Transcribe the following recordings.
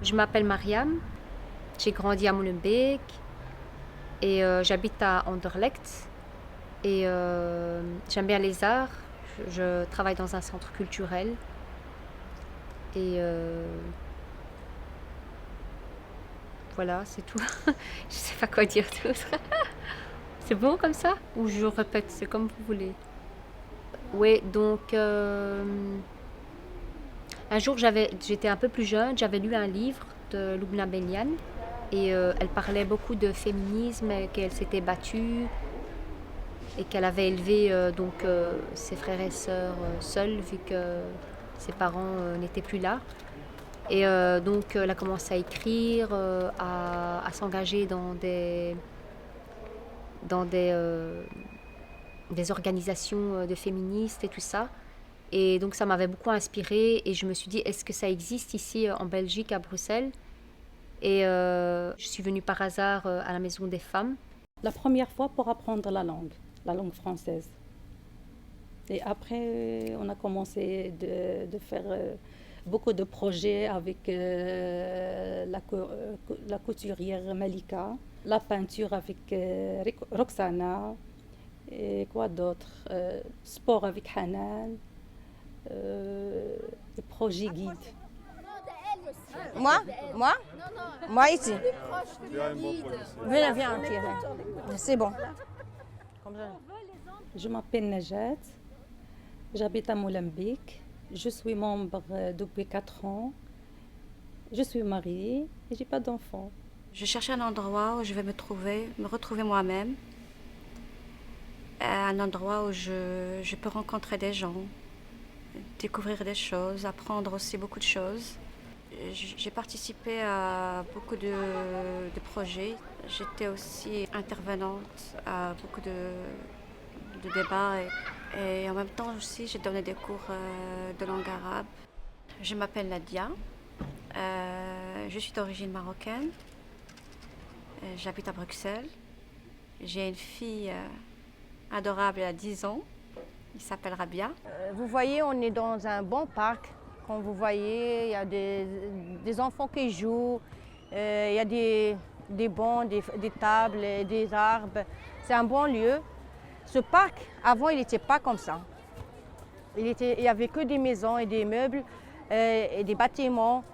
Je m'appelle Mariam, j'ai grandi à Molenbeek et j'habite à Anderlecht. Et j'aime bien les arts, je travaille dans un centre culturel. Et voilà, c'est tout. Je sais pas quoi dire d'autre. C'est bon comme ça? Ou je répète, c'est comme vous voulez. Oui, donc un jour j'étais un peu plus jeune, j'avais lu un livre de Lubna Benian et elle parlait beaucoup de féminisme, et qu'elle s'était battue et qu'elle avait élevé ses frères et sœurs seuls vu que ses parents n'étaient plus là. Et donc elle a commencé à écrire, à s'engager dans des organisations de féministes et tout ça. Et donc ça m'avait beaucoup inspirée et je me suis dit, est-ce que ça existe ici en Belgique, à Bruxelles? Et je suis venue par hasard à la Maison des Femmes. La première fois pour apprendre la langue française. Et après, on a commencé de faire beaucoup de projets avec la couturière Malika, la peinture avec Roxana, et quoi d'autre, sport avec Hanan, des projets guides. Moi ici. Viens, c'est bon. Je m'appelle Najat, j'habite à Molenbeek, je suis membre depuis 4 ans, je suis mariée et j'ai pas d'enfant. Je cherche un endroit où je vais me retrouver moi-même, un endroit où je peux rencontrer des gens, découvrir des choses, apprendre aussi beaucoup de choses. J'ai participé à beaucoup de projets. J'étais aussi intervenante à beaucoup de débats et en même temps aussi j'ai donné des cours de langue arabe. Je m'appelle Nadia, je suis d'origine marocaine, j'habite à Bruxelles. J'ai une fille adorable, elle a 10 ans, il s'appelle Rabia. Vous voyez, on est dans un bon parc. Comme vous voyez, il y a des enfants qui jouent, il y a des bancs, des tables, des arbres. C'est un bon lieu. Ce parc, avant, il n'était pas comme ça. Il n'y avait que des maisons et des meubles et des bâtiments.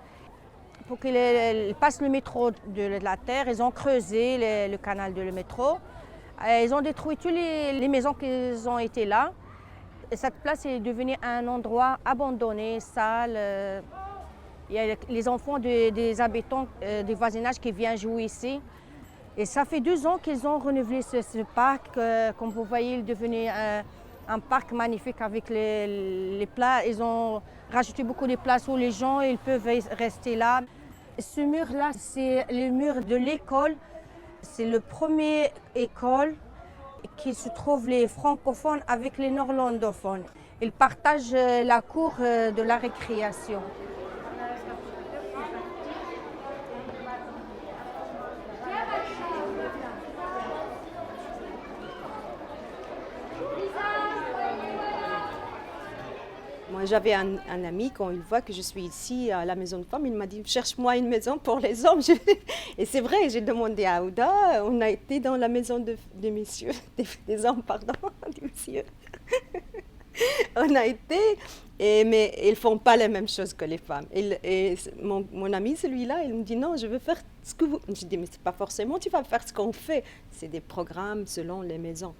Pour qu'ils passent le métro de la terre, ils ont creusé le canal de le métro. Ils ont détruit toutes les maisons qui ont été là. Et cette place est devenue un endroit abandonné, sale. Il y a les enfants des habitants des voisinages qui viennent jouer ici. Et ça fait 2 ans qu'ils ont renouvelé ce parc. Comme vous voyez, il est devenu un parc magnifique avec les places. Ils ont rajouté beaucoup de places où les gens ils peuvent rester là. Ce mur-là, c'est le mur de l'école. C'est le premier école qui se trouvent les francophones avec les néerlandophones. Ils partagent la cour de la récréation. Moi, j'avais un ami, quand il voit que je suis ici à la maison de femmes, il m'a dit « Cherche-moi une maison pour les hommes ». Et c'est vrai, j'ai demandé à Aouda, on a été dans la maison des messieurs, des hommes, pardon, des messieurs. On a été, Mais ils ne font pas les mêmes choses que les femmes. Mon ami, celui-là, il me dit non, je veux faire ce que vous... Je dis, mais c'est pas forcément, tu vas faire ce qu'on fait. C'est des programmes selon les maisons.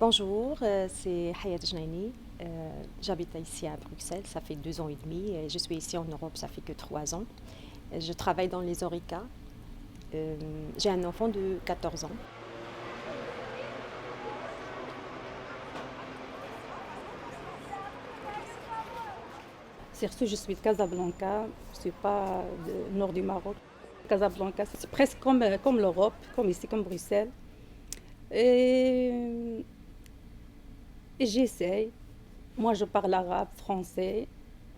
Bonjour, c'est Hayat Jnaini. J'habite ici à Bruxelles, ça fait 2 ans et demi. Et je suis ici en Europe, ça fait que 3 ans. Je travaille dans les ORECA. J'ai un enfant de 14 ans. Surtout, je suis de Casablanca, je ne suis pas du nord du Maroc. Casablanca, c'est presque comme l'Europe, comme ici, comme Bruxelles. Et j'essaye. Moi, je parle arabe, français.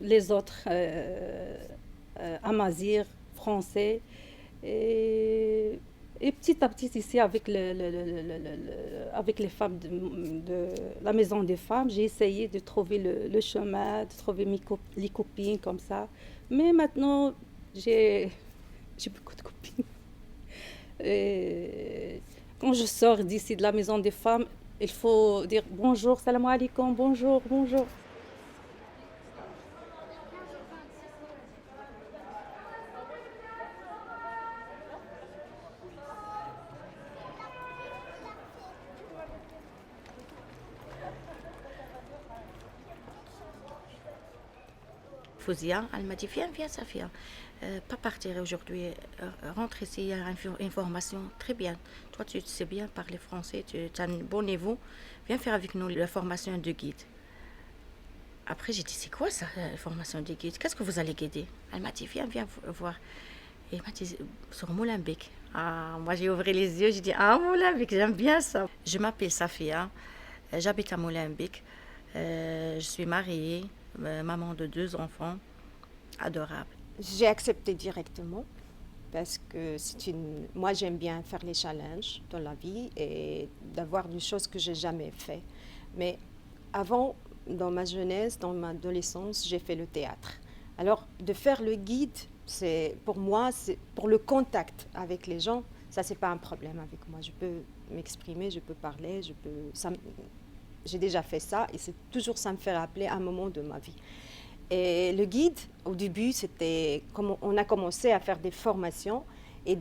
Les autres, amazigh, français. Et petit à petit, ici, avec les femmes de la maison des femmes, j'ai essayé de trouver le chemin, de trouver les copines comme ça. Mais maintenant, j'ai beaucoup de copines. Et quand je sors d'ici de la maison des femmes, il faut dire bonjour, salam alaikum, bonjour, bonjour. Fouzia, elle m'a dit viens Safia, pas partir aujourd'hui, rentre ici, il y a une formation très bien. Toi tu sais bien parler français, tu as un bon niveau, viens faire avec nous la formation de guide. Après j'ai dit c'est quoi ça, la formation de guide, qu'est-ce que vous allez guider? Elle m'a dit viens voir. Et elle m'a dit sur Molenbeek. Ah, moi j'ai ouvert les yeux, j'ai dit ah Molenbeek, j'aime bien ça. Je m'appelle Safia, j'habite à Molenbeek, je suis mariée. Maman de 2 enfants, adorable. J'ai accepté directement parce que moi j'aime bien faire les challenges dans la vie et d'avoir des choses que j'ai jamais fait. Mais avant, dans ma jeunesse, dans ma adolescence, j'ai fait le théâtre. Alors de faire le guide, pour moi, c'est pour le contact avec les gens, ça c'est pas un problème avec moi. Je peux m'exprimer, je peux parler, j'ai déjà fait ça et c'est toujours ça me fait rappeler un moment de ma vie. Et le guide, au début, c'était comme on a commencé à faire des formations et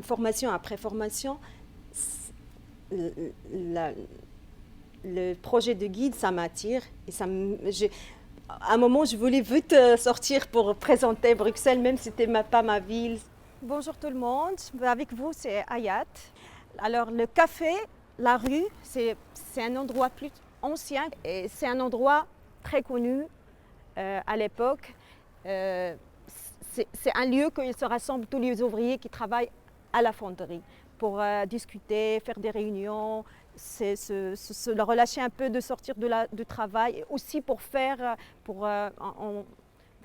formation après formation, le projet de guide, ça m'attire et à un moment, je voulais vite sortir pour présenter Bruxelles, même si c'était pas ma ville. Bonjour tout le monde, avec vous c'est Hayat. Alors le café, la rue, c'est un endroit plus ancien et c'est un endroit très connu à l'époque. C'est un lieu où se rassemblent tous les ouvriers qui travaillent à la fonderie pour discuter, faire des réunions, se relâcher un peu, de sortir du travail, et aussi pour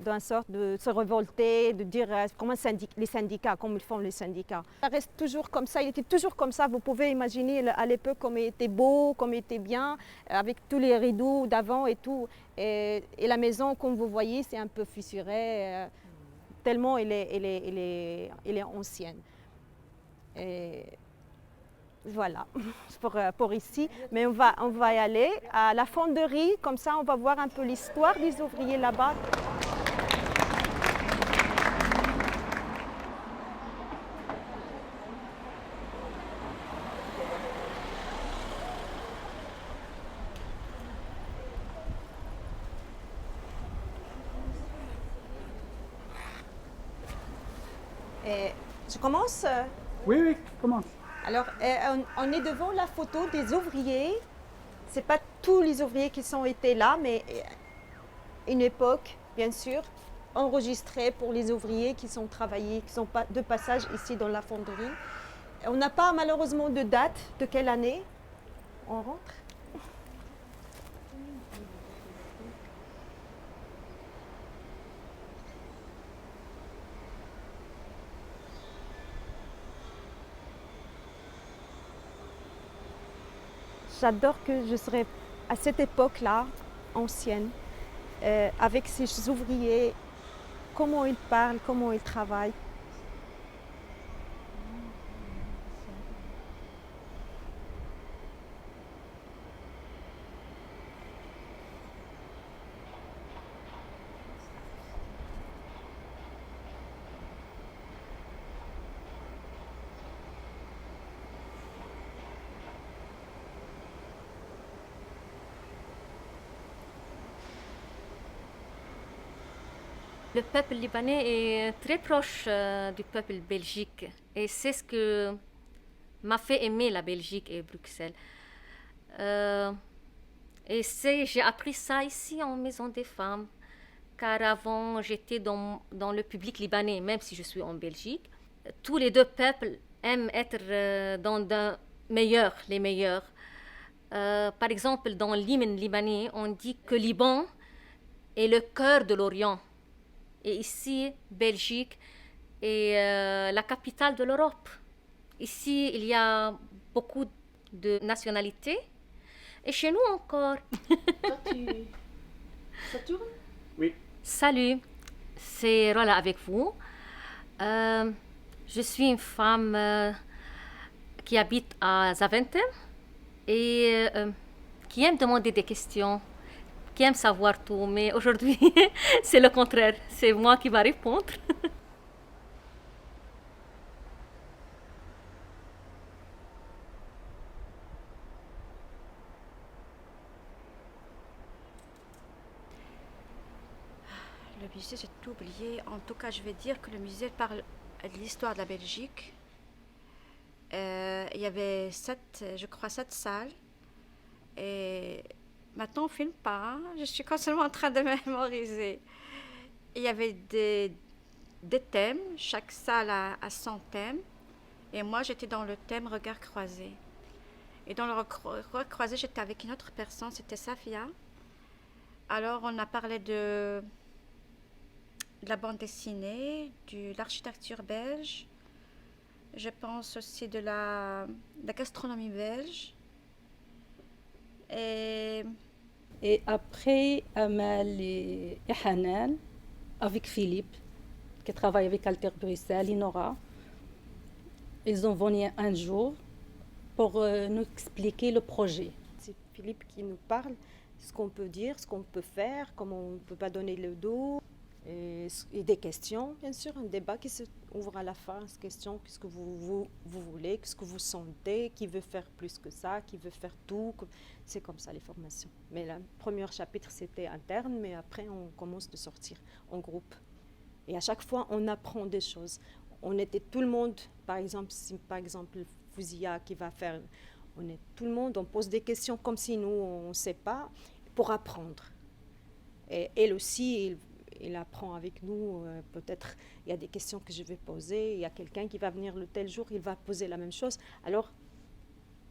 d'une sorte de se révolter, de dire comment les syndicats, comme ils font les syndicats. Ça reste toujours comme ça, il était toujours comme ça. Vous pouvez imaginer à l'époque comme il était beau, comme il était bien, avec tous les rideaux d'avant et tout. Et la maison, comme vous voyez, c'est un peu fissuré, tellement elle est ancienne. Et voilà, pour ici. Mais on va y aller à la fonderie, comme ça on va voir un peu l'histoire des ouvriers là-bas. Et je commence? Oui, commence. Alors, on est devant la photo des ouvriers. Ce n'est pas tous les ouvriers qui sont été là, mais une époque, bien sûr, enregistrée pour les ouvriers qui sont travaillés, qui sont de passage ici dans la fonderie. On n'a pas malheureusement de date de quelle année on rentre. J'adore que je serai à cette époque-là, ancienne, avec ces ouvriers, comment ils parlent, comment ils travaillent. Le peuple libanais est très proche du peuple belgique et c'est ce que m'a fait aimer la Belgique et Bruxelles. Euh, j'ai appris ça ici en Maison des Femmes, car avant j'étais dans le public libanais, même si je suis en Belgique. Tous les deux peuples aiment être les meilleurs. Par exemple, dans l'hymne libanais, on dit que Liban est le cœur de l'Orient. Et ici, Belgique est la capitale de l'Europe. Ici, il y a beaucoup de nationalités. Et chez nous encore. Ça tourne? Oui. Salut, c'est Rola avec vous. Je suis une femme qui habite à Zaventem et qui aime demander des questions, qui aime savoir tout. Mais aujourd'hui, c'est le contraire. C'est moi qui va répondre. Le musée, j'ai tout oublié. En tout cas, je vais dire que le musée parle de l'histoire de la Belgique. Il y avait je crois, 7 salles. Et maintenant, on ne filme pas. Hein. Je suis constamment en train de mémoriser. Il y avait des thèmes. Chaque salle a son thème. Et moi, j'étais dans le thème regard croisé. Et dans le regard croisé, j'étais avec une autre personne, c'était Safia. Alors, on a parlé de la bande dessinée, de l'architecture belge. Je pense aussi de la gastronomie belge. Et après, Amal et Hanan, avec Philippe, qui travaille avec Alter Bruxelles, Inora, ils ont venu un jour pour nous expliquer le projet. C'est Philippe qui nous parle, ce qu'on peut dire, ce qu'on peut faire, comment on ne peut pas donner le dos. Et des questions, bien sûr, un débat qui s'ouvre à la fin, cette question, qu'est-ce que vous voulez, qu'est-ce que vous sentez, qui veut faire plus que ça, qui veut faire tout, c'est comme ça les formations. Mais le premier chapitre c'était interne, mais après on commence de sortir en groupe. Et à chaque fois on apprend des choses. On était tout le monde, par exemple, si par exemple Fouzia qui va faire, on est tout le monde, on pose des questions comme si nous on ne sait pas, pour apprendre. Et elle aussi, il apprend avec nous, peut-être il y a des questions que je vais poser, il y a quelqu'un qui va venir le tel jour, il va poser la même chose. Alors,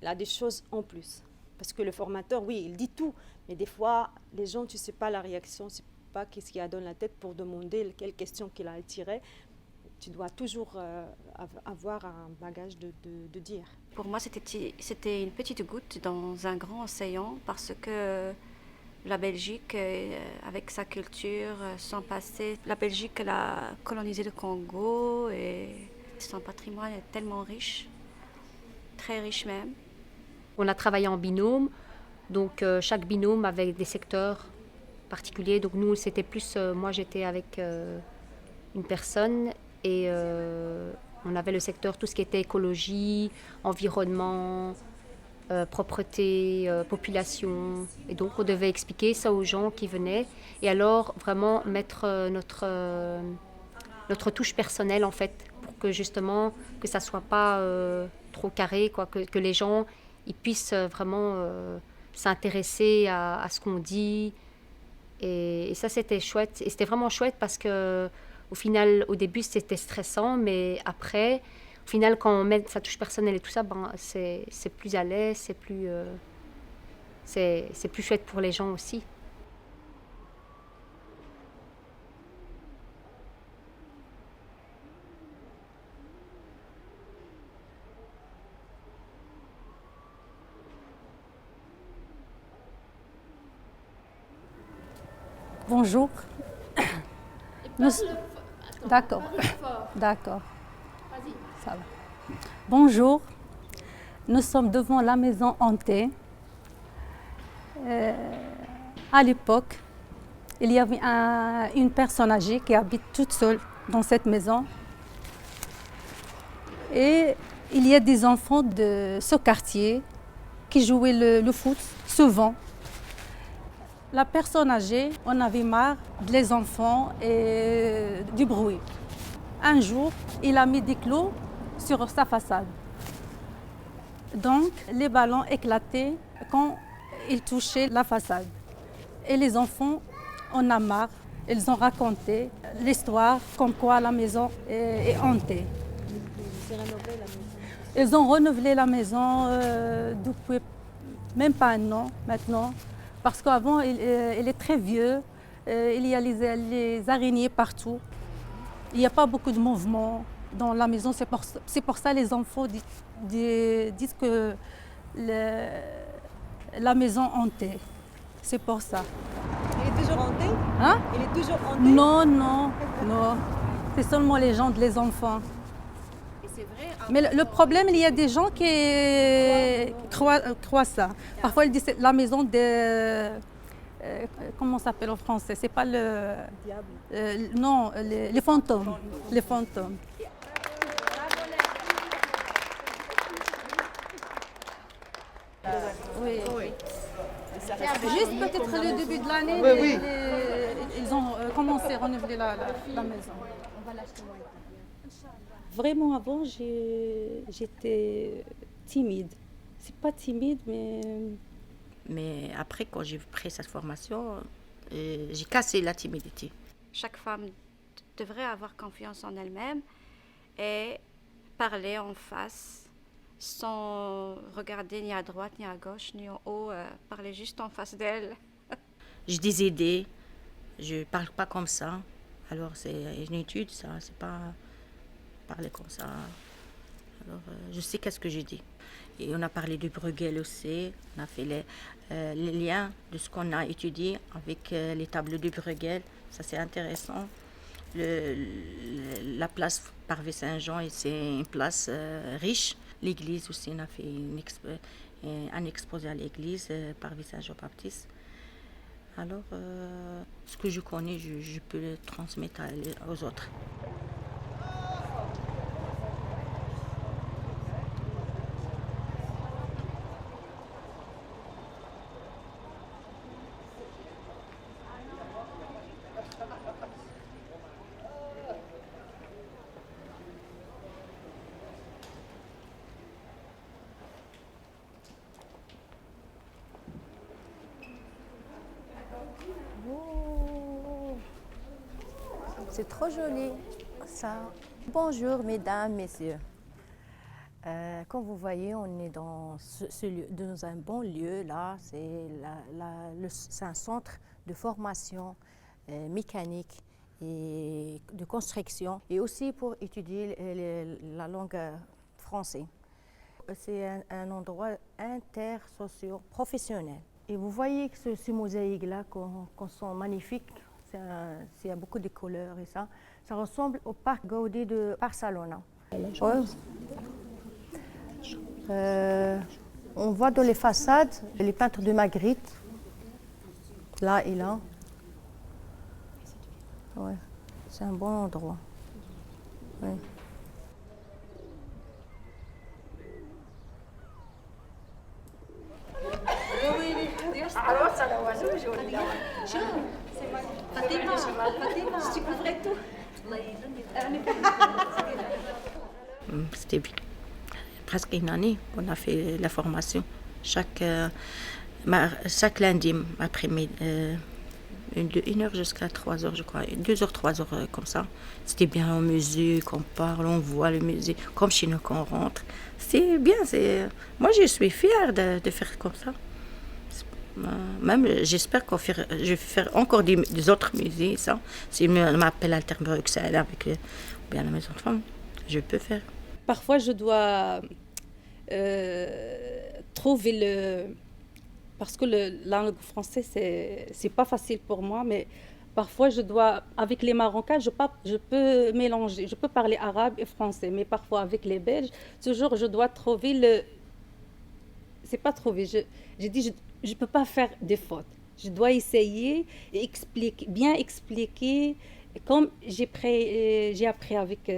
il a des choses en plus. Parce que le formateur, oui, il dit tout, mais des fois, les gens, tu ne sais pas la réaction, tu ne sais pas qu'est-ce qu'il y a dans la tête pour demander quelle question qu'il a attirée. Tu dois toujours avoir un bagage de dire. Pour moi, c'était une petite goutte dans un grand océan parce que la Belgique, avec sa culture, son passé, la Belgique elle a colonisé le Congo et son patrimoine est tellement riche, très riche même. On a travaillé en binôme, donc chaque binôme avait des secteurs particuliers. Donc nous, c'était plus, moi j'étais avec une personne et on avait le secteur, tout ce qui était écologie, environnement, propreté, population. Et donc on devait expliquer ça aux gens qui venaient et alors vraiment mettre notre touche personnelle en fait pour que justement que ça soit pas trop carré, quoi, que les gens ils puissent vraiment s'intéresser à ce qu'on dit et ça c'était chouette et c'était vraiment chouette parce que au final au début c'était stressant mais après au final, quand on met sa touche personnelle et tout ça, ben, c'est plus à l'aise, c'est plus chouette pour les gens aussi. Bonjour. D'accord. D'accord. Ça va. Bonjour. Nous sommes devant la maison hantée. À l'époque, il y avait une personne âgée qui habite toute seule dans cette maison. Et il y a des enfants de ce quartier qui jouaient le foot souvent. La personne âgée, on avait marre des enfants et du bruit. Un jour, il a mis des clous sur sa façade. Donc, les ballons éclataient quand ils touchaient la façade. Et les enfants en ont marre. Ils ont raconté l'histoire comme quoi la maison est hantée. Ils ont renouvelé la maison depuis même pas un an maintenant. Parce qu'avant, il est très vieux. Il y a les araignées partout. Il n'y a pas beaucoup de mouvement dans la maison. C'est pour ça que les enfants disent que la maison hantée. C'est pour ça. Il est toujours hanté? Hein? Il est toujours hanté? Non, non, non. C'est seulement les gens, les enfants. Mais le problème, il y a des gens qui croient ça. Parfois, ils disent la maison de... comment ça s'appelle en français? C'est pas le... non, les fantômes. Les fantômes. Oui. Juste peut-être le début de l'année, ils ont commencé à renouveler la maison. Vraiment, avant, j'étais timide. C'est pas timide, mais... Mais après, quand j'ai pris cette formation, j'ai cassé la timidité. Chaque femme devrait avoir confiance en elle-même et parler en face sans regarder ni à droite, ni à gauche, ni en haut, parler juste en face d'elle. J'ai des idées, je parle pas comme ça. Alors c'est une étude, ça, c'est pas parler comme ça. Alors je sais qu'est-ce que j'ai dit. Et on a parlé du Bruegel aussi, on a fait les liens de ce qu'on a étudié avec les tableaux du Bruegel, ça c'est intéressant. La place Parvis Saint-Jean, c'est une place riche. L'église aussi, on a fait un exposé à l'église Parvis Saint-Jean-Baptiste. Alors, ce que je connais, je peux le transmettre aux autres. C'est trop joli, ça. Bonjour, mesdames, messieurs. Comme vous voyez, on est dans dans un bon lieu. Là, c'est un centre de formation mécanique et de construction, et aussi pour étudier la langue française. C'est un endroit intersocio-professionnel. Et vous voyez que ce mosaïque-là, qu'on sent magnifique. Il y a beaucoup de couleurs et ça ressemble au parc Gaudí de Barcelone. Ouais. On voit dans les façades les peintres de Magritte, là et là. Ouais. C'est un bon endroit. Ouais. C'était presque une année qu'on a fait la formation. Chaque lundi après-midi, 1 heure jusqu'à 3 heures, je crois. 2 heures, 3 heures comme ça. C'était bien en musique, on parle, on voit la musique, comme chez nous quand on rentre. C'est bien. Moi, je suis fière de faire comme ça. Même, j'espère je vais faire encore des autres musées. Ça. Si on m'appelle Alter Bruxelles avec bien la maison de femme, je peux faire. Parfois, je dois trouver parce que la langue française, c'est pas facile pour moi, mais parfois, avec les Marocains, je peux mélanger. Je peux parler arabe et français, mais parfois, avec les Belges, toujours, je dois trouver c'est pas trouver. J'ai dit, je peux pas faire des fautes. Je dois essayer et bien expliquer, comme j'ai appris avec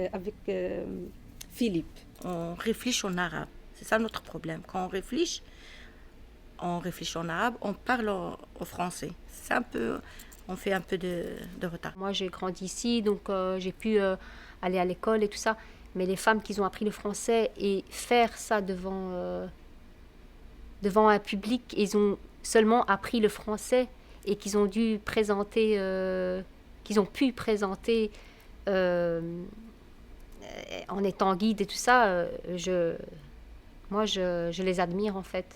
Philippe. On réfléchit en arabe. C'est ça notre problème. Quand on réfléchit, on réfléchit en arabe, on parle au français. C'est un peu, on fait un peu de retard. Moi, j'ai grandi ici, donc j'ai pu aller à l'école et tout ça. Mais les femmes qui ont appris le français et faire ça devant un public, ils ont seulement appris le français et qu'ils ont dû présenter, qu'ils ont pu présenter en étant guide et tout ça. Moi, je les admire en fait.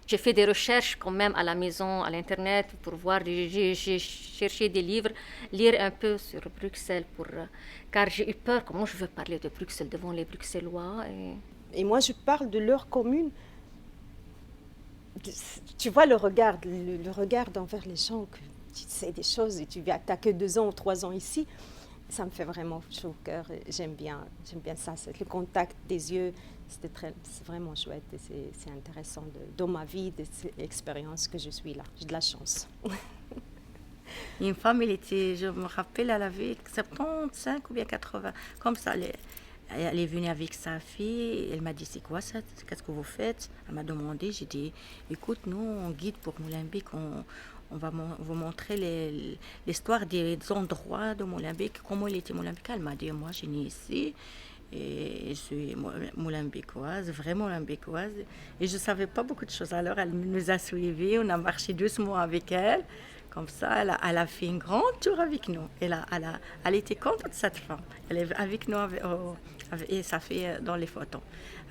J'ai fait des recherches quand même à la maison, à l'internet, pour voir, j'ai cherché des livres, lire un peu sur Bruxelles, car j'ai eu peur, comment je veux parler de Bruxelles devant les Bruxellois. Et moi, je parle de leur commune. Tu vois le regard envers les gens, que tu sais des choses et tu n'as que 2 ans ou 3 ans ici. Ça me fait vraiment chaud au cœur. J'aime bien ça, c'est le contact des yeux. C'est vraiment chouette et c'est intéressant dans ma vie, de cette expérience que je suis là. J'ai de la chance. Une femme, je me rappelle, elle avait 75 ou bien 80, comme ça. Elle est venue avec sa fille, elle m'a dit c'est quoi ça, qu'est-ce que vous faites? Elle m'a demandé, j'ai dit écoute, nous on guide pour Molenbeek, on va vous montrer l'histoire des endroits de Molenbeek, comment il était Molenbeek. Elle m'a dit moi je suis née ici et je suis molenbeekoise, vraiment molenbeekoise, et je ne savais pas beaucoup de choses. Alors elle nous a suivis, on a marché doucement avec elle. Comme ça, elle a fait un grand tour avec nous. Elle était contente, cette femme. Elle est avec nous et ça fait dans les photos.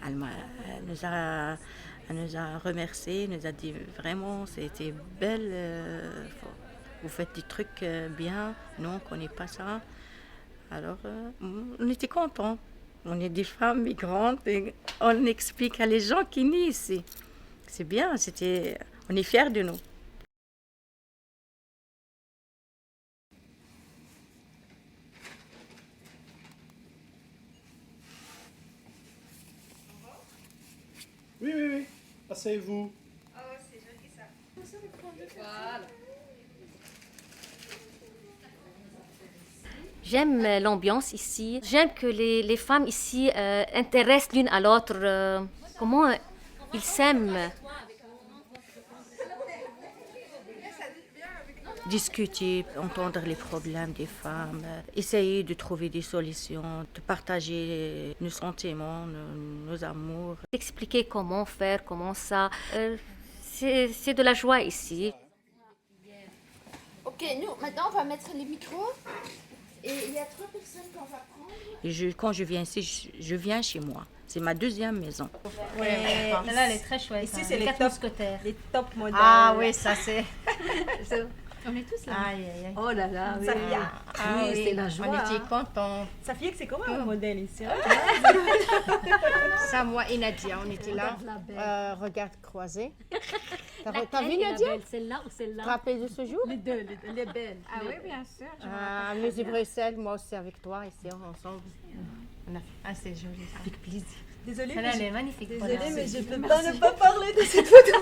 Elle nous a remercié, nous a dit vraiment, c'était belle. Vous faites des trucs bien. Nous, on ne connaît pas ça. Alors, on était contents. On est des femmes migrantes et on explique à les gens qui naissent ici. C'est bien, on est fiers de nous. Oui. Asseyez-vous. Oh, c'est joli ça. Voilà. J'aime l'ambiance ici. J'aime que les femmes ici intéressent l'une à l'autre. Comment ils s'aiment. Discuter, entendre les problèmes des femmes, essayer de trouver des solutions, de partager nos sentiments, nos amours. Expliquer comment faire, comment ça. C'est de la joie ici. Ok, nous, maintenant, on va mettre les micros. Et il y a 3 personnes qu'on va prendre. Et quand je viens ici, je viens chez moi. C'est ma 2e maison. Ouais, là, elle est très chouette. Ici, hein. c'est les 4 mousquetaires. Les top modèles. Ah oui, ça c'est... On est tous là. Aïe, aïe, aïe. Oh là là, oui. Safia. Oui, c'est la joie. On était contents. Safia, c'est comment un modèle ici? Ça, moi et Nadia, on était là. Regard croisé. T'as vu Nadia? Celle-là ou celle-là? Tu te rappelles de ce jour? Les deux, les belles. Ah oui, bien sûr. Musée Bruxelles, moi aussi avec toi, ici ensemble. Ah, c'est joli. Avec plaisir. Désolée, Celle-là, elle est magnifique. désolée, Voilà. mais je ne peux pas ne pas parler de cette photo.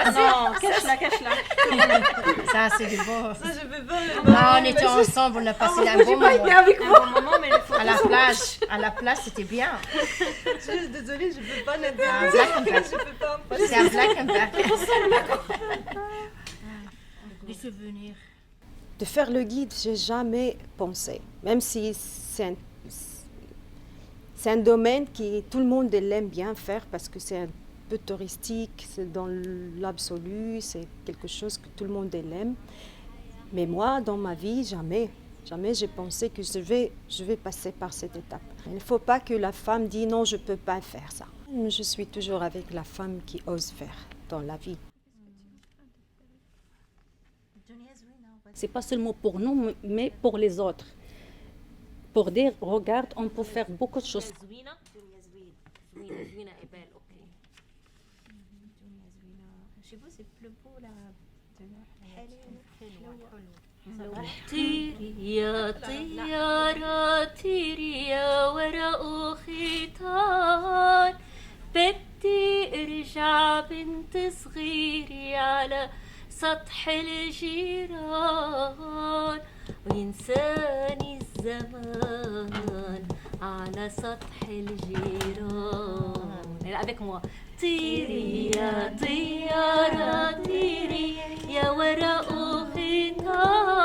Ah non, cache-la. Ça, c'est du beau. Ça, je peux pas. Non, on était ensemble, on a passé un bon moment. Avec moi. Un bon moment, mais les photos À la plage, c'était bien. Je suis désolée, je ne peux pas ne Un black and black. Je peux pas en parler. C'est un black and black. Des souvenirs. De faire le guide, j'ai jamais pensé, même si c'est un domaine que tout le monde l'aime bien faire parce que c'est un peu touristique, c'est dans l'absolu, c'est quelque chose que tout le monde l'aime. Mais moi, dans ma vie, jamais j'ai pensé que je vais passer par cette étape. Il ne faut pas que la femme dise non, je ne peux pas faire ça. Je suis toujours avec la femme qui ose faire dans la vie. C'est pas seulement pour nous, mais pour les autres. Pour dire, regarde, on peut faire beaucoup de choses. Chez vous, c'est plus beau là. طيري يا طيارة طيري يا ورق وخيطان بدي ارجع بنت صغيري على سطح الجيران وينساني الزمان على سطح الجيران. avec moi. طيري يا طيارة طيري يا ورق وخيطان،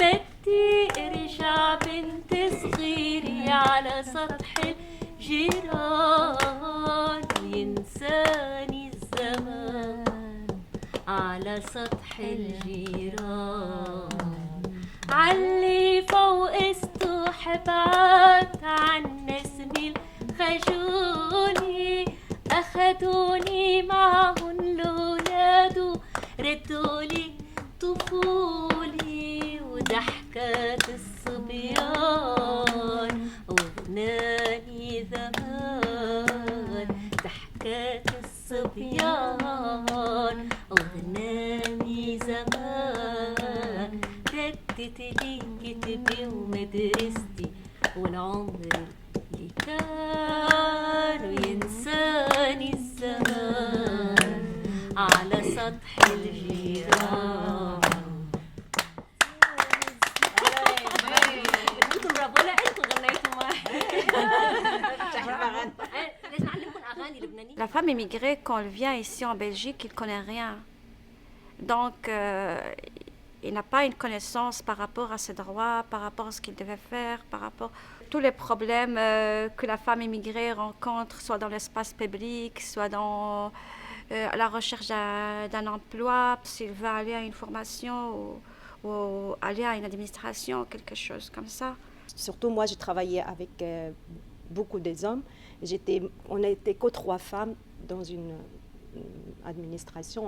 بدي ارجع بنت صغيري على سطح الجيران، ينساني الزمان على سطح الجيران. علي فوق السطوح بعد عن نسمي الخجولي، أخدوني معهم الولاد ردولي طفولي، وضحكات الصبيان وغناني زمان، ضحكات الصبيان وغناني زمان، ردت لي كتبي ومدرستي والعمر اللي كان، وينساني الزمان على سطح الجيران. انتم برافو، لا انتم غنيتوا معي. لازم نعلمكم اغاني لبنانيه. La femme immigrée, quand elle vient ici en Belgique, il ne connaît rien. Donc, il n'a pas une connaissance par rapport à ses droits, par rapport à ce qu'il devait faire, par rapport à tous les problèmes que la femme immigrée rencontre, soit dans l'espace public, soit dans la recherche d'un emploi, s'il veut aller à une formation ou aller à une administration, quelque chose comme ça. Surtout moi, j'ai travaillé avec beaucoup des hommes. On n'était que 3 femmes dans une administration.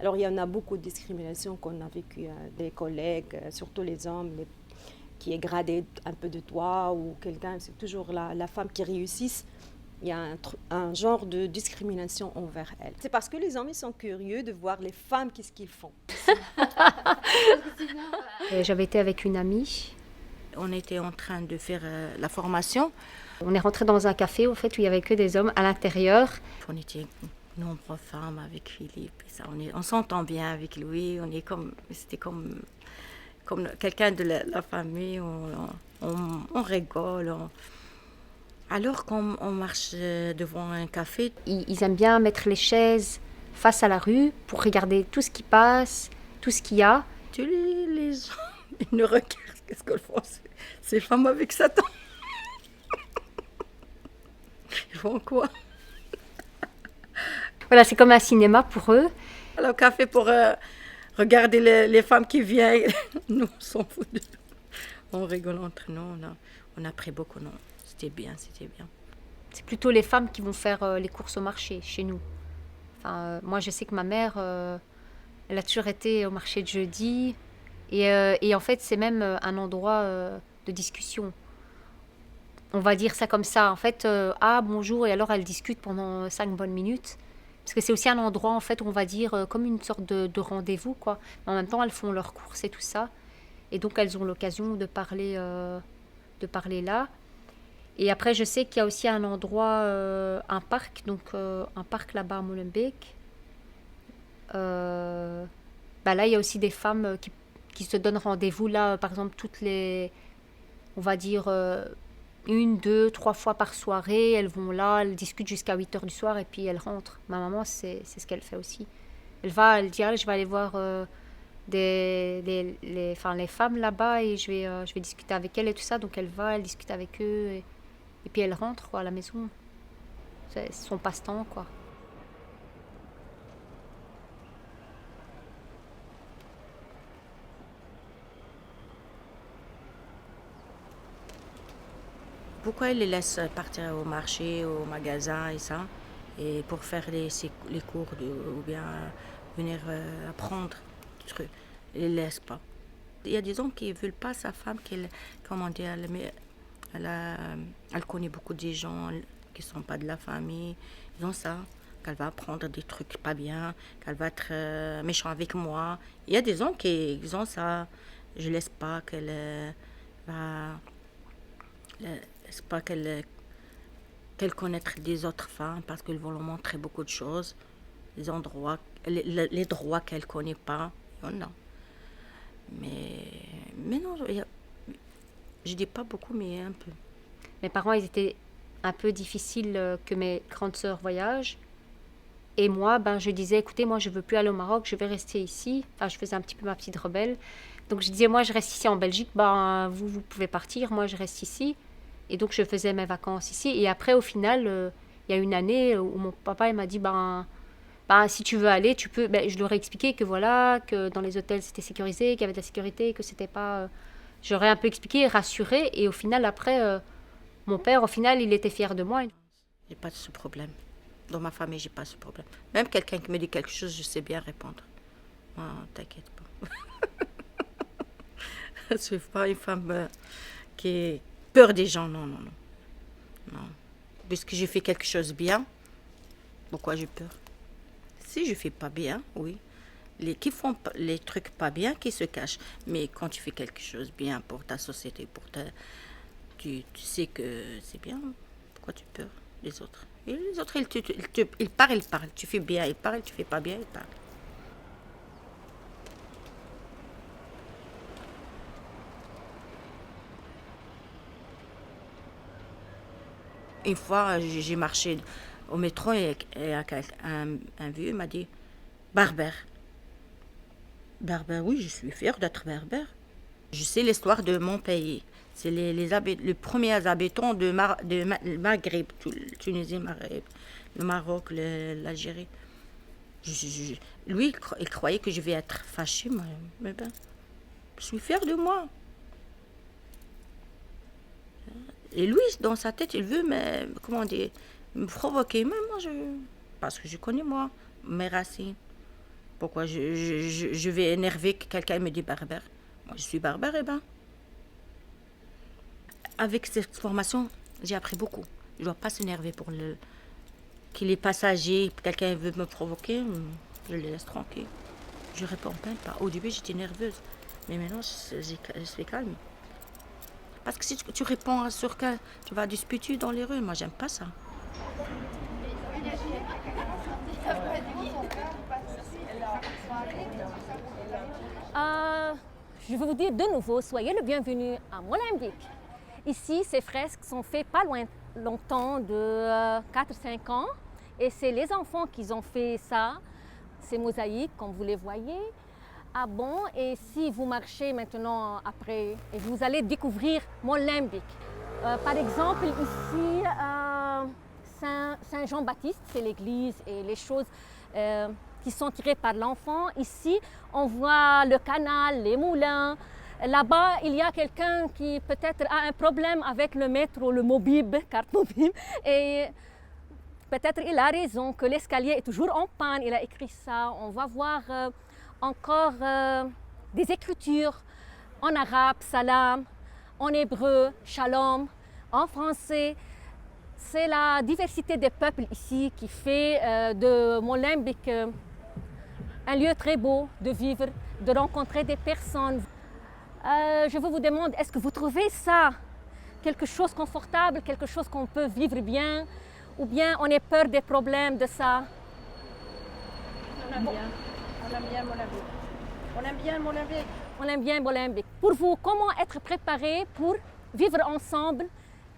Alors il y en a beaucoup de discriminations qu'on a vécues des collègues, surtout les hommes, qui est gradé un peu de toi ou quelqu'un, c'est toujours la femme qui réussisse. Il y a un genre de discrimination envers elle. C'est parce que les hommes ils sont curieux de voir les femmes, qu'est-ce qu'ils font. J'avais été avec une amie. On était en train de faire la formation. On est rentré dans un café au fait où il y avait que des hommes à l'intérieur. On était nombreuses femmes avec Philippe. Et ça, on s'entend bien avec lui. C'était comme quelqu'un de la famille. On rigole. Alors qu'on marche devant un café. Ils aiment bien mettre les chaises face à la rue pour regarder tout ce qui passe, tout ce qu'il y a. Les gens, ils nous regardent. Qu'est-ce qu'elles font ces femmes avec Satan? Ils font quoi? Voilà, c'est comme un cinéma pour eux. Alors, café pour regarder les femmes qui viennent. Nous, on s'en fout. On rigole entre nous. On a pris beaucoup. Non, c'était bien. C'est plutôt les femmes qui vont faire les courses au marché chez nous. Enfin, moi, je sais que ma mère, elle a toujours été au marché de jeudi. Et en fait, c'est même un endroit de discussion. On va dire ça comme ça. En fait, bonjour, et alors elles discutent pendant 5 bonnes minutes. Parce que c'est aussi un endroit, en fait, où on va dire comme une sorte de rendez-vous, quoi. Mais en même temps, elles font leurs courses et tout ça. Et donc, elles ont l'occasion de parler là. Et après, je sais qu'il y a aussi un endroit, un parc, donc un parc là-bas à Molenbeek. Là, il y a aussi des femmes qui se donnent rendez-vous là, par exemple, on va dire 1, 2, 3 fois par soirée. Elles vont là, elles discutent jusqu'à 8h du soir et puis elles rentrent. Ma maman, c'est ce qu'elle fait aussi. Elle dit, allez, je vais aller voir les femmes là-bas et je vais discuter avec elles et tout ça. Donc elle discute avec eux et puis elle rentre quoi, à la maison. C'est son passe-temps, quoi. Pourquoi ils les laissent partir au marché, au magasin et ça, et pour faire les cours ou bien venir apprendre des trucs, ils les laissent pas. Il y a des hommes qui ne veulent pas sa femme, elle connaît beaucoup de gens qui ne sont pas de la famille, ils ont ça, qu'elle va apprendre des trucs pas bien, qu'elle va être méchant avec moi. Il y a des hommes qui ont ça, je ne laisse pas qu'elle va... C'est pas qu'elle connaître des autres femmes parce qu'ils vont leur montrer beaucoup de choses, les endroits, les droits qu'elle connaît pas. Non. Mais non, je dis pas beaucoup, mais un peu. mes parents, ils étaient un peu difficiles que mes grandes sœurs voyagent. Et moi, ben, je disais, écoutez, moi, je ne veux plus aller au Maroc, je vais rester ici. Enfin, je faisais un petit peu ma petite rebelle. Donc, je disais, moi, je reste ici en Belgique. Ben, vous pouvez partir, moi, je reste ici. Et donc, je faisais mes vacances ici. Et après, au final, il y a une année où mon papa, il m'a dit, si tu veux aller, tu peux. Ben, je leur ai expliqué que voilà, que dans les hôtels, c'était sécurisé, qu'il y avait de la sécurité, que c'était pas... J'aurais un peu expliqué, rassuré. Et au final, après, mon père, au final, il était fier de moi. J'ai pas de ce problème. Dans ma famille, j'ai pas ce problème. Même quelqu'un qui me dit quelque chose, je sais bien répondre. Oh, t'inquiète pas. Je ne suis pas une femme qui a peur des gens. Non, non, non. Non. Puisque j'ai fait quelque chose bien, pourquoi j'ai peur? Si je fais pas bien, oui. Les qui font les trucs pas bien, qui se cachent. Mais quand tu fais quelque chose bien pour ta société, tu sais que c'est bien. Pourquoi tu peur les autres? Et les autres, ils parlent. Tu fais bien, ils parlent. Tu fais pas bien, ils parlent. Une fois, j'ai marché au métro et un vieux m'a dit « Berbère ». Berbère, oui, je suis fière d'être berbère. Je sais l'histoire de mon pays. C'est les premiers habitants de Maghreb, Tunisie, Maghreb, le Maroc, l'Algérie. Lui, il croyait que je vais être fâchée, mais ben, je suis fière de moi. Et lui, dans sa tête, il veut me provoquer. Mais moi, parce que je connais, moi, mes racines. Pourquoi je vais énerver que quelqu'un me dit berbère? Moi, je suis berbère, et ben. Avec cette formation, j'ai appris beaucoup. Je ne dois pas s'énerver pour qu'il est passager, quelqu'un veut me provoquer, je le laisse tranquille. Je ne réponds même pas. Au début, j'étais nerveuse, mais maintenant, je suis calme. Parce que si tu réponds sur quelqu'un, tu vas disputer dans les rues. Moi, j'aime pas ça. Je veux vous dire de nouveau, soyez le bienvenu à Molenbeek. Ici, ces fresques sont faites pas longtemps, de 4-5 ans. Et c'est les enfants qui ont fait ça, ces mosaïques, comme vous les voyez. Ah bon, et si vous marchez maintenant après, et vous allez découvrir Molenbeek. Par exemple, ici, Saint-Jean-Baptiste, c'est l'église et les choses qui sont tirées par l'enfant. Ici, on voit le canal, les moulins. Là-bas, il y a quelqu'un qui peut-être a un problème avec le métro, le Mobib, carte Mobib. Et peut-être il a raison que l'escalier est toujours en panne. Il a écrit ça. On va voir encore des écritures en arabe, salam, en hébreu, shalom, en français. C'est la diversité des peuples ici qui fait de Molenbeek un lieu très beau de vivre, de rencontrer des personnes. Je vous demande, est-ce que vous trouvez ça quelque chose de confortable, quelque chose qu'on peut vivre bien, ou bien on a peur des problèmes de ça? On aime bien. On aime bien Molenbeek. On aime bien Molenbeek. On aime bien Molenbeek. Pour vous, comment être préparé pour vivre ensemble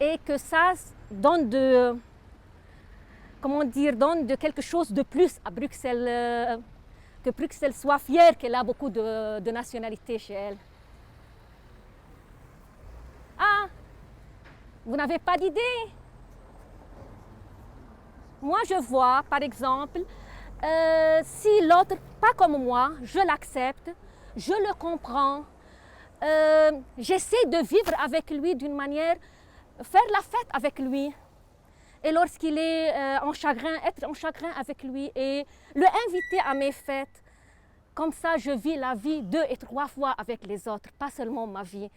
et que ça donne de quelque chose de plus à Bruxelles, que Bruxelles soit fière qu'elle a beaucoup de nationalités chez elle. Ah, vous n'avez pas d'idée? Moi, je vois, par exemple, si l'autre, pas comme moi, je l'accepte, je le comprends, j'essaie de vivre avec lui d'une manière, faire la fête avec lui. Et lorsqu'il est en chagrin, être en chagrin avec lui et le inviter à mes fêtes. Comme ça, je vis la vie 2 et 3 fois avec les autres, pas seulement ma vie.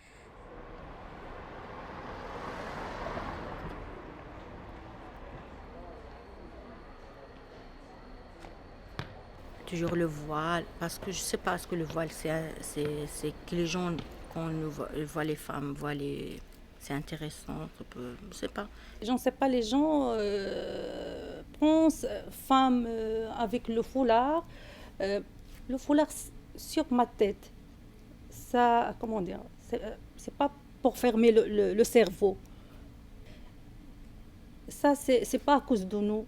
Toujours le voile, parce que je sais pas ce que le voile, c'est que les gens, quand on voit les femmes, c'est intéressant, je sais pas. Je ne sais pas, les gens pensent femme avec le foulard sur ma tête. Ça, comment dire, c'est pas pour fermer le cerveau. Ça, c'est pas à cause de nous.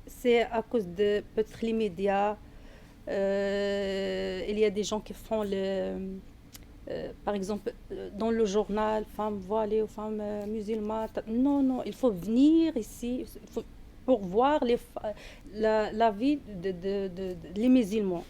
C'est à cause de peut-être les médias. Il y a des gens qui font par exemple, dans le journal, femmes voilées ou femmes musulmanes. Non, non, il faut venir ici pour voir la vie les musulmans.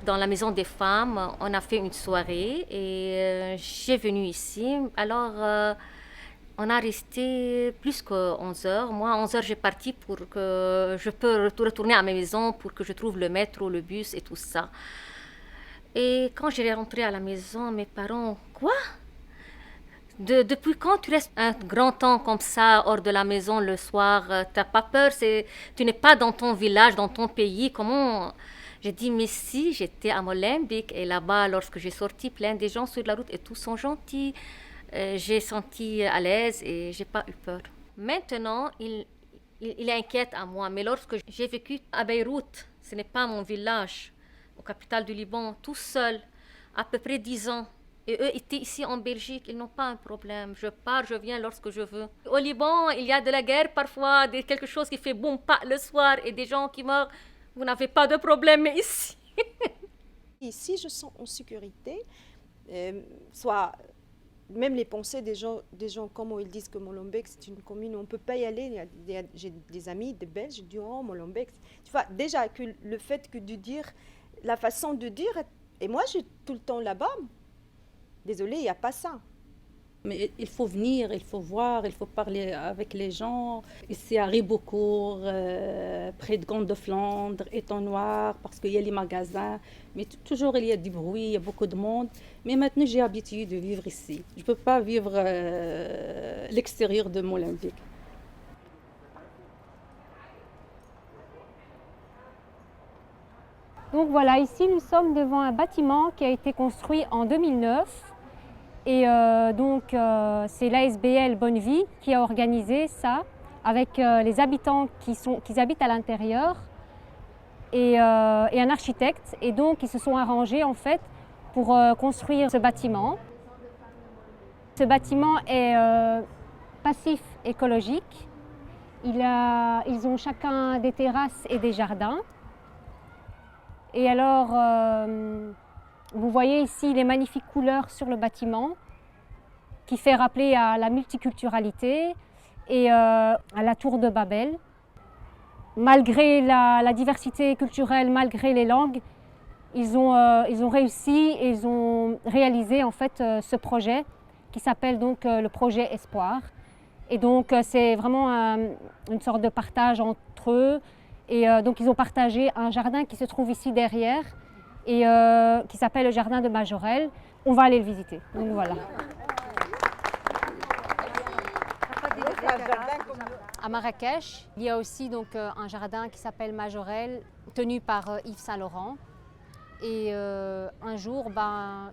Dans la maison des femmes, on a fait une soirée et j'ai venu ici. Alors, on a resté plus que 11 heures. Moi, à 11 heures, j'ai parti pour que je peux retourner à ma maison, pour que je trouve le métro, le bus et tout ça. Et quand j'ai rentré à la maison, mes parents, quoi? Depuis quand tu restes un grand temps comme ça, hors de la maison le soir? T'as pas peur? Tu n'es pas dans ton village, dans ton pays. Comment... J'ai dit, mais si, j'étais à Molenbeek et là-bas, lorsque j'ai sorti, plein de gens sur la route et tous sont gentils. J'ai senti à l'aise et j'ai pas eu peur. Maintenant, il inquiète à moi, mais lorsque j'ai vécu à Beyrouth, ce n'est pas mon village, au capitale du Liban, tout seul, à peu près 10 ans. Et eux étaient ici en Belgique, ils n'ont pas un problème. Je pars, je viens lorsque je veux. Au Liban, il y a de la guerre parfois, quelque chose qui fait boum, pas le soir et des gens qui meurent. Vous n'avez pas de problème ici. Ici, je sens en sécurité, soit même les pensées des gens comme ils disent que Molenbeek, c'est une commune où on ne peut pas y aller. J'ai des amis, des Belges, je dis, oh, Molenbeek. Tu vois, déjà, que le fait que de dire, la façon de dire, et moi, j'ai tout le temps là-bas. Désolée, il n'y a pas ça. Mais il faut venir, il faut voir, il faut parler avec les gens. Ici à Ribeaucourt, près de Gand de Flandre, Étang Noir, parce qu'il y a les magasins. Mais toujours il y a du bruit, il y a beaucoup de monde. Mais maintenant j'ai l'habitude de vivre ici. Je ne peux pas vivre l'extérieur de Molenbeek. Donc voilà, ici nous sommes devant un bâtiment qui a été construit en 2009. Et c'est l'ASBL Bonne Vie qui a organisé ça avec les habitants qui habitent à l'intérieur et un architecte. Et donc ils se sont arrangés en fait pour construire ce bâtiment. Ce bâtiment est passif écologique. Ils ont chacun des terrasses et des jardins. Et alors, vous voyez ici les magnifiques couleurs sur le bâtiment qui fait rappeler à la multiculturalité et à la tour de Babel. Malgré la diversité culturelle, malgré les langues, ils ont réussi et ils ont réalisé en fait ce projet qui s'appelle donc le projet Espoir. Et donc c'est vraiment une sorte de partage entre eux. Et donc ils ont partagé un jardin qui se trouve ici derrière et qui s'appelle le jardin de Majorelle. On va aller le visiter. Donc voilà. À Marrakech, il y a aussi donc un jardin qui s'appelle Majorelle, tenu par Yves Saint-Laurent. Et un jour,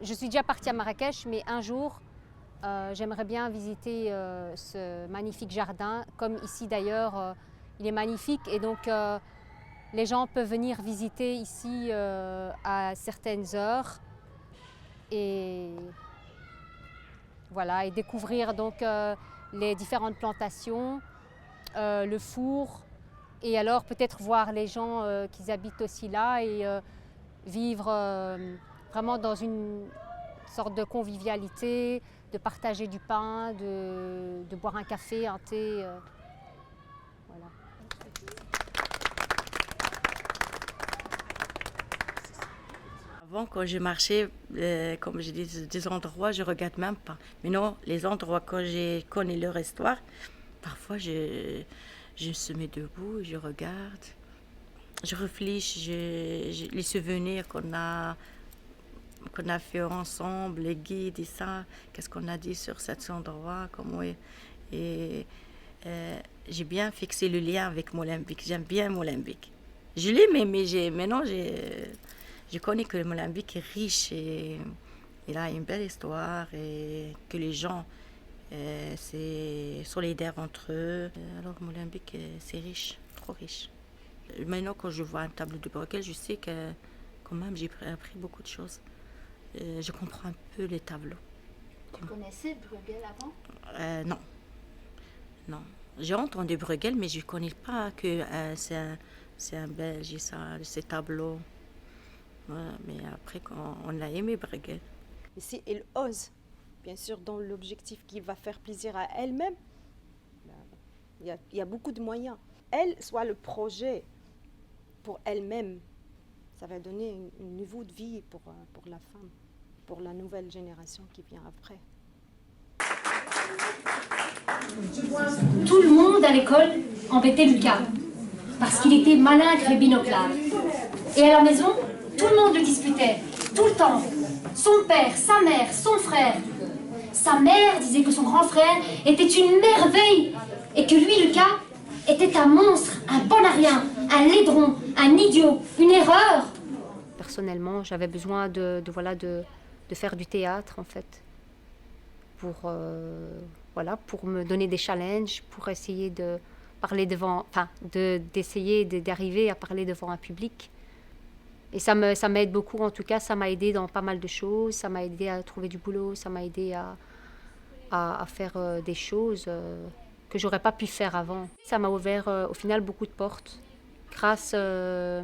je suis déjà partie à Marrakech, mais un jour, j'aimerais bien visiter ce magnifique jardin, comme ici d'ailleurs, il est magnifique. Et donc, les gens peuvent venir visiter ici à certaines heures et voilà, et découvrir donc les différentes plantations, le four, et alors peut-être voir les gens qui habitent aussi là et vivre vraiment dans une sorte de convivialité, de partager du pain, de boire un café, un thé. Voilà. Avant, quand je marchais, comme je dis, des endroits, je ne regarde même pas. Mais non, les endroits, quand je connais leur histoire, parfois je me mets debout, je regarde, je réfléchis, les souvenirs qu'on a fait ensemble, les guides et ça, qu'est-ce qu'on a dit sur cet endroit, comment et j'ai bien fixé le lien avec Molenbeek. J'aime bien Molenbeek. Je l'aimais, mais maintenant, je connais que Molenbeek est riche et il a une belle histoire et que les gens c'est solidaire entre eux. Alors Molenbeek, c'est riche, trop riche. Maintenant, quand je vois un tableau de Bruegel, je sais que quand même j'ai appris beaucoup de choses. Je comprends un peu les tableaux. Tu connaissais Bruegel avant? Non. Non. J'ai entendu Bruegel, mais je ne connais pas que c'est un Belge, ces tableaux. Ouais, mais après, on a aimé Bruegel. Et si elle ose, bien sûr, dans l'objectif qui va faire plaisir à elle-même, il y a beaucoup de moyens. Elle soit le projet pour elle-même. Ça va donner un niveau de vie pour la femme, pour la nouvelle génération qui vient après. Tout le monde à l'école embêtait Lucas, parce qu'il était malingre et binoclard. Et à la maison, tout le monde le disputait, tout le temps. Son père, sa mère, son frère. Sa mère disait que son grand frère était une merveille, et que lui, Lucas, était un monstre, un bon à rien, un laidron, un idiot, une erreur. Personnellement, j'avais besoin de faire du théâtre, en fait, pour me donner des challenges, pour essayer de parler d'arriver à parler devant un public. Et ça m'aide beaucoup, en tout cas, ça m'a aidé dans pas mal de choses, ça m'a aidé à trouver du boulot, ça m'a aidé à faire des choses que j'aurais pas pu faire avant. Ça m'a ouvert au final beaucoup de portes, grâce aux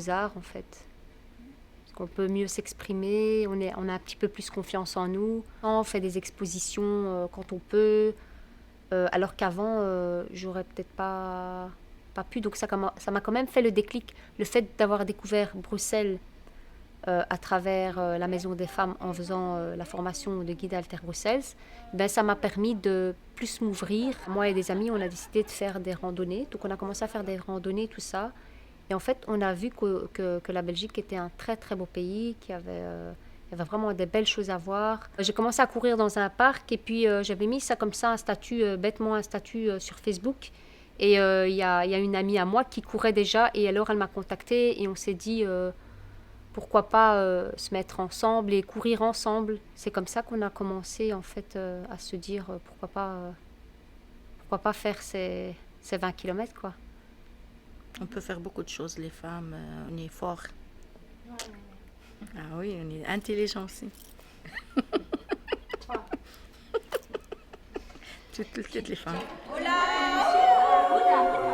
arts, en fait. On peut mieux s'exprimer, on a un petit peu plus confiance en nous. On fait des expositions quand on peut, alors qu'avant, j'aurais peut-être pas pu. Donc ça m'a quand même fait le déclic. Le fait d'avoir découvert Bruxelles à travers la Maison des Femmes en faisant la formation de guide Alter Bruxelles, ça m'a permis de plus m'ouvrir. Moi et des amis, on a décidé de faire des randonnées. Donc on a commencé à faire des randonnées, tout ça. Et en fait, on a vu que la Belgique était un très très beau pays, qu'il y avait vraiment des belles choses à voir. J'ai commencé à courir dans un parc et puis j'avais mis ça comme ça, bêtement un statut sur Facebook. Et il y a une amie à moi qui courait déjà et alors elle m'a contactée et on s'est dit pourquoi pas se mettre ensemble et courir ensemble. C'est comme ça qu'on a commencé en fait à se dire pourquoi pas faire ces 20 km quoi. On peut faire beaucoup de choses, les femmes, on est forts. Ah oui, on est intelligents aussi. toutes les femmes. Hola!